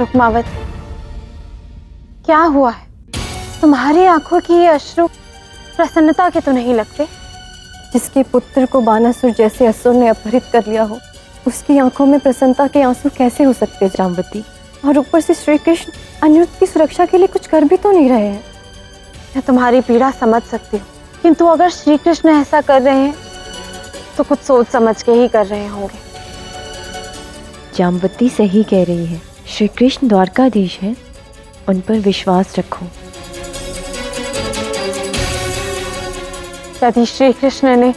रुक्मावती, क्या हुआ है? तुम्हारी आंखों की ये अश्रु प्रसन्नता के तो नहीं लगते? जिसके पुत्र को बानासुर जैसे असुर ने अपहरित कर लिया हो, उसकी आंखों में प्रसन्नता के आंसू कैसे हो सकते जाम्बवती? और ऊपर से श्री कृष्ण अनिरुद्ध की सुरक्षा के लिए कुछ कर भी तो नहीं रहे हैं। मैं तुम्हारी पीड़ा समझ सकती हूँ, किंतु अगर श्री कृष्ण ऐसा कर रहे हैं तो कुछ सोच समझ के ही कर रहे होंगे। जाम्बवती सही कह रही है, श्री कृष्ण द्वारकाधीश है, उन पर विश्वास रखो। यदि श्री कृष्ण ने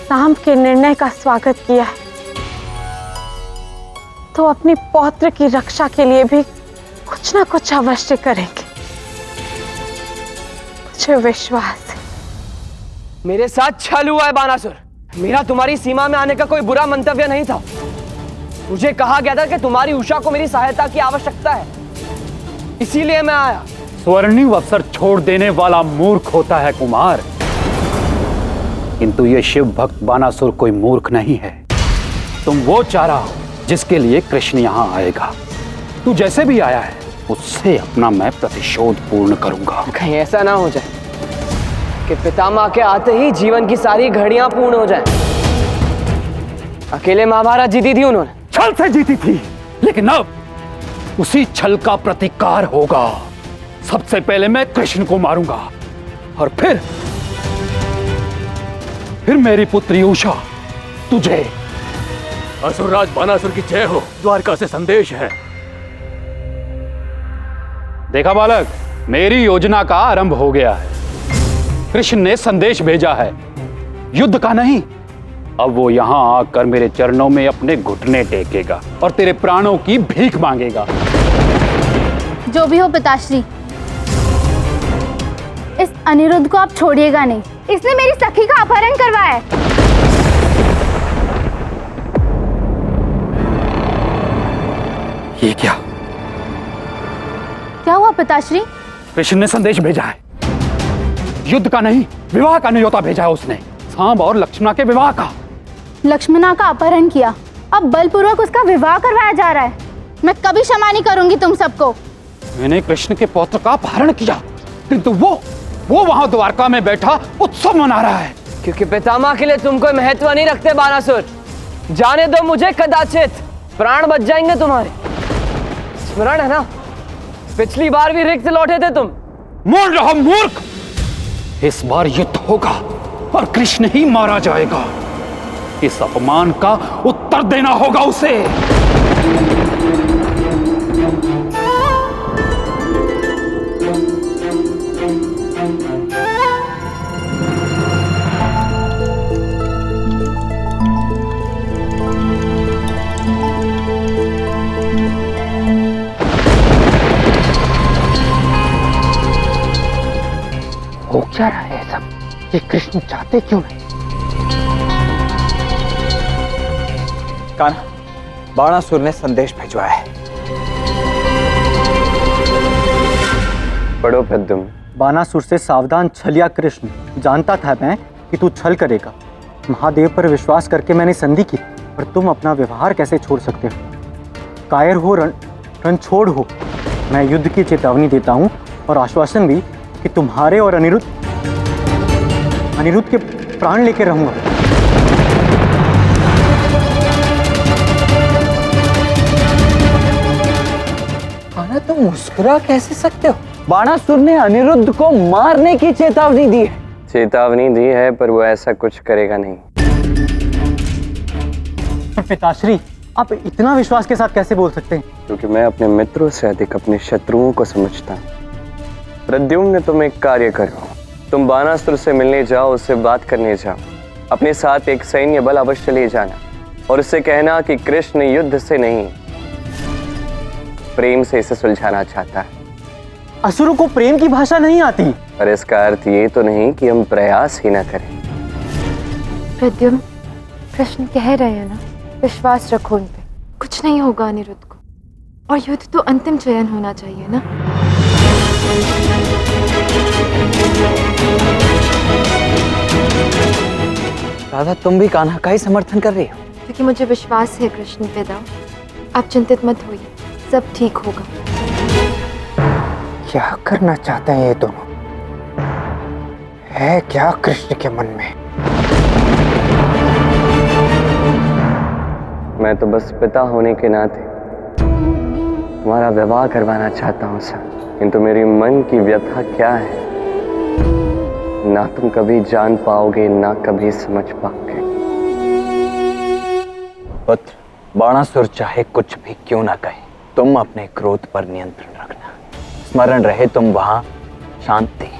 सांब के निर्णय का स्वागत किया है तो अपने पौत्र की रक्षा के लिए भी कुछ ना कुछ अवश्य करेंगे, मुझे विश्वास है। मेरे साथ छल हुआ है बानासुर। मेरा तुम्हारी सीमा में आने का कोई बुरा मंतव्य नहीं था। मुझे कहा गया था कि तुम्हारी उषा को मेरी सहायता की आवश्यकता है, इसीलिए मैं आया। स्वर्णिम अवसर छोड़ देने वाला मूर्ख होता है कुमार, किंतु ये शिव भक्त बानासुर कोई मूर्ख नहीं है। तुम वो चारा हो जिसके लिए कृष्ण यहाँ आएगा। तू जैसे भी आया है उससे अपना मैं प्रतिशोध पूर्ण करूंगा। कहीं ऐसा ना हो जाए कि पितामह के आते ही जीवन की सारी घड़ियां पूर्ण हो जाएं। अकेले महाभारत जीती थी उन्होंने, छल से जीती थी, लेकिन अब उसी छल का प्रतिकार होगा। सबसे पहले मैं कृष्ण को मारूंगा और फिर मेरी पुत्री उषा तुझे। असुरराज बानासुर की जय हो। द्वारका से संदेश है। देखा बालक, मेरी योजना का आरंभ हो गया है। कृष्ण ने संदेश भेजा है, युद्ध का नहीं। अब वो यहां आकर मेरे चरणों में अपने घुटने टेकेगा और तेरे प्राणों की भीख मांगेगा। जो भी हो पिताश्री, इस अनिरुद्ध को आप छोड़िएगा नहीं। इसने मेरी सखी का अपहरण करवाया है। ये क्या हुआ पिताश्री? कृष्ण ने संदेश भेजा है, युद्ध का नहीं, विवाह का न्योता भेजा है उसने। सांब और लक्ष्मणा के विवाह का। लक्ष्मणा का अपहरण किया, अब बलपूर्वक उसका विवाह करवाया जा रहा है। मैं कभी क्षमा नहीं करूंगी तुम सबको। मैंने कृष्ण के पौत्र का अपहरण किया, किंतु वो वहां द्वारका में बैठा उत्सव मना रहा है। क्योंकि पितामह के लिए तुम कोई महत्व नहीं रखते बानासुर। जाने दो मुझे, कदाचित प्राण बच जाएंगे तुम्हारे। स्मरण है ना, पिछली बार भी रिक्त लौटे थे तुम। मोड़ रहा मूर्ख, इस बार युद्ध होगा और कृष्ण ही मारा जाएगा। इस अपमान का उत्तर देना होगा उसे। हो क्या रहा है सब? ये कृष्ण चाहते क्यों नहीं? कान्हा, बाणासुर ने संदेश भिजवाया है। पढ़ो प्रद्युम्न। बाणासुर से सावधान छलिया कृष्ण, जानता था मैं कि तू छल करेगा। महादेव पर विश्वास करके मैंने संधि की, पर तुम अपना व्यवहार कैसे छोड़ सकते हो? कायर हो, रण छोड़ हो। मैं युद्ध की चेतावनी देता हूँ और आश्वासन भी कि तुम्हारे और अनिरुद्ध के प्राण लेकर रहूंगा। कान्हा, तुम मुस्कुरा कैसे सकते हो? बाणासुर ने अनिरुद्ध को मारने की चेतावनी दी है। चेतावनी दी है, पर वो ऐसा कुछ करेगा नहीं। पिताश्री, आप इतना विश्वास के साथ कैसे बोल सकते हैं? क्योंकि मैं अपने मित्रों से अधिक अपने शत्रुओं को समझता हूँ। प्रद्युम्न, तुम एक कार्य करो। तुम बाणासुर से मिलने जाओ, उससे बात करने जाओ। अपने साथ एक सैन्य बल अवश्य ले जाना और उससे कहना कि कृष्ण युद्ध से नहीं, प्रेम से इसे सुलझाना चाहता है। असुरों को प्रेम की भाषा नहीं आती। पर इसका अर्थ ये तो नहीं कि हम प्रयास ही ना करें। प्रद्युम्न, कृष्ण कह रहे हैं ना, विश्वास रखो उन पे। कुछ नहीं होगा अनिरुद्ध को, और युद्ध तो अंतिम चयन होना चाहिए ना। राधा, तुम भी कान्हा का ही समर्थन कर रही हो? क्योंकि मुझे विश्वास है कृष्ण पे दाऊ। आप चिंतित मत होइए, सब ठीक होगा। क्या करना चाहते हैं ये दोनों? है क्या कृष्ण के मन में? मैं तो बस पिता होने के नाते तुम्हारा विवाह करवाना चाहता हूँ सर, किंतु मेरी मन की व्यथा क्या है ना तुम कभी जान पाओगे ना कभी समझ पाओगे। पुत्र, बाणासुर चाहे कुछ भी क्यों ना कहे, तुम अपने क्रोध पर नियंत्रण रखना। स्मरण रहे तुम वहां शांति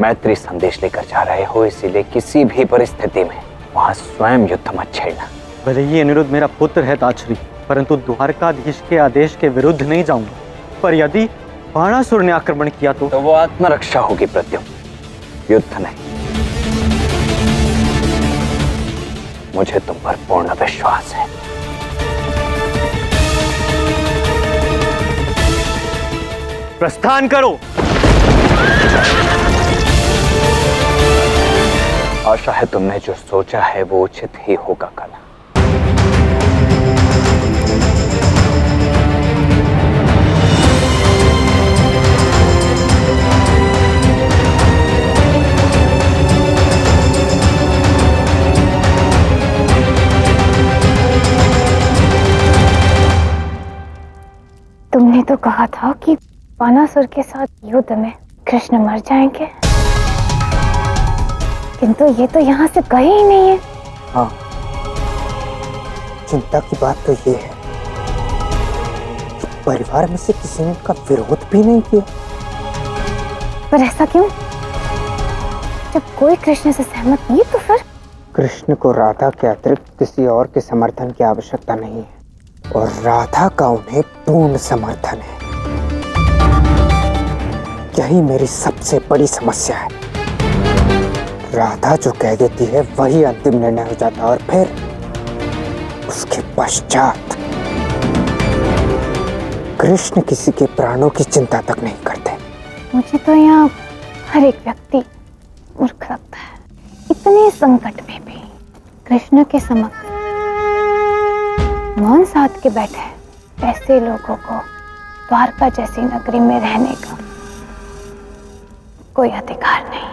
मैत्री संदेश लेकर जा रहे हो, इसीलिए किसी भी परिस्थिति में वहां स्वयं युद्ध मत छेड़ना। भले ही अनिरुद्ध मेरा पुत्र है ताछरी, परंतु द्वारकाधीश के आदेश के विरुद्ध नहीं जाऊंगा। पर यदि बाणासुर ने आक्रमण किया तो वो आत्मरक्षा होगी प्रद्युम्न, युद्ध नहीं। मुझे तुम पर पूर्ण विश्वास है। प्रस्थान करो। आशा है तुमने जो सोचा है वो उचित ही होगा कल। तुमने तो कहा था कि बाणासुर के साथ युद्ध में कृष्ण मर जाएंगे, किंतु ये तो यहाँ से गए ही नहीं है। हाँ, चिंता की बात तो ये है कि परिवार में से किसी ने उनका विरोध भी नहीं किया। पर ऐसा क्यों? जब कोई कृष्ण से सहमत नहीं तो फिर? कृष्ण को राधा के अतिरिक्त किसी और के समर्थन की आवश्यकता नहीं है और राधा का उन्हें पूर्ण समर्थन है। यही मेरी सबसे बड़ी समस्या है। राधा जो कह देती है वही अंतिम निर्णय हो जाता है और फिर उसके पश्चात कृष्ण किसी के प्राणों की चिंता तक नहीं करते। मुझे तो यहाँ हर एक व्यक्ति मूर्ख लगता है। इतने संकट में भी कृष्ण के समक्ष मौन साध के बैठे ऐसे लोगों को द्वारका जैसी नगरी में रहने का कोई अधिकार नहीं है।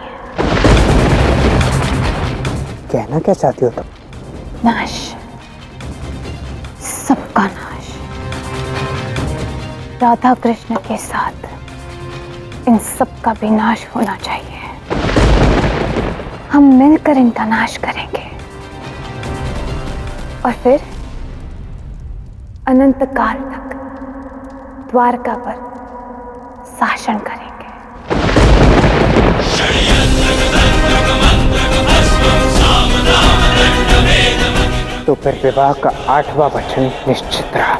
कहना क्या चाहती हो तुम? नाश, सबका नाश। राधा कृष्ण के साथ इन सब का भी नाश होना चाहिए। हम मिलकर इनका नाश करेंगे और फिर अनंत काल तक द्वारका पर शासन करेंगे। तो फिर विवाह का 8वां वचन निश्चित रहा।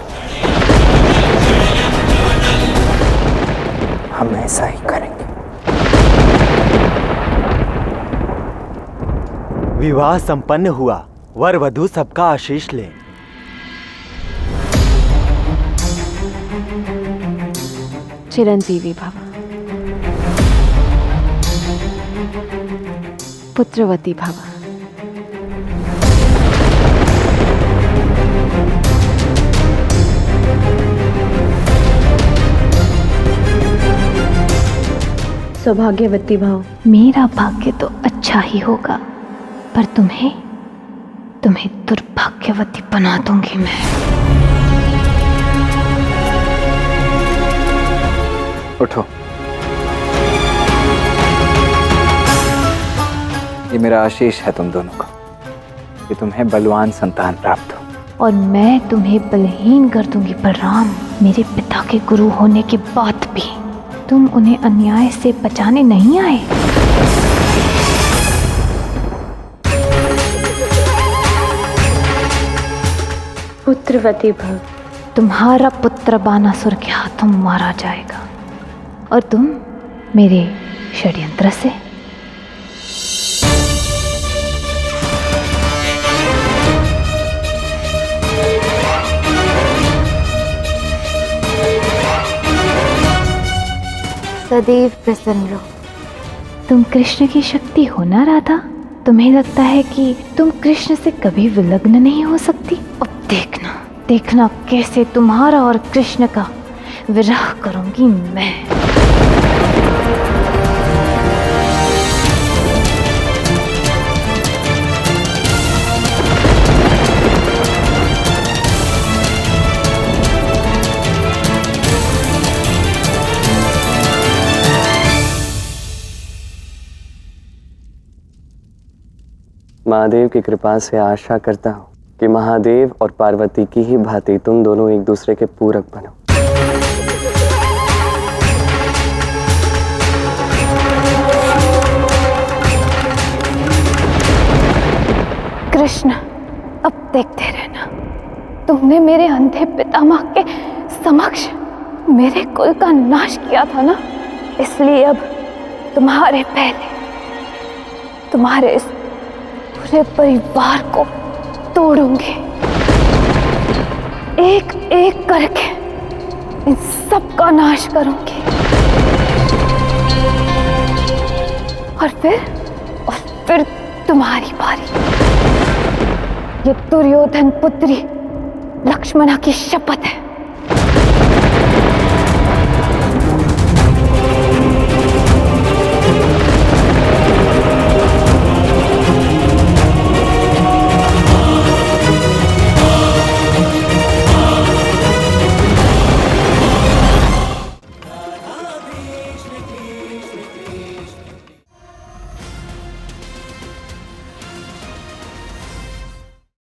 हम ऐसा ही करेंगे। विवाह संपन्न हुआ। वर वधू सबका आशीष ले। चिरंजीवी भव, पुत्रवती भव। सौभाग्यवती भव। मेरा भाग्य तो अच्छा ही होगा, पर तुम्हें दुर्भाग्यवती बना दूंगी मैं। उठो। ये मेरा आशीष है तुम दोनों को कि तुम्हें बलवान संतान प्राप्त हो। और मैं तुम्हें बलहीन कर दूंगी, पर राम मेरे पिता के गुरु होने के बाद भी तुम उन्हें अन्याय से बचाने नहीं आए। पुत्रवती भव। तुम्हारा पुत्र बानासुर के हाथों मारा जाएगा और तुम मेरे षड्यंत्र से। सदैव प्रसन्न रहो। तुम कृष्ण की शक्ति हो ना राधा? तुम्हें लगता है कि तुम कृष्ण से कभी विलग्न नहीं हो सकती? अब देखना देखना कैसे तुम्हारा और कृष्ण का विरह करूंगी मैं। महादेव की कृपा से आशा करता हूँ कि महादेव और पार्वती की ही भांति तुम दोनों एक दूसरे के पूरक बनो। कृष्ण, अब देखते रहना। तुमने मेरे अंधे पितामह के समक्ष मेरे कुल का नाश किया था ना, इसलिए अब तुम्हारे पहले तुम्हारे इस पूरे परिवार को तोड़ूंगी, एक एक करके इन सब का नाश करूंगी। और फिर तुम्हारी बारी। ये दुर्योधन पुत्री लक्ष्मणा की शपथ है।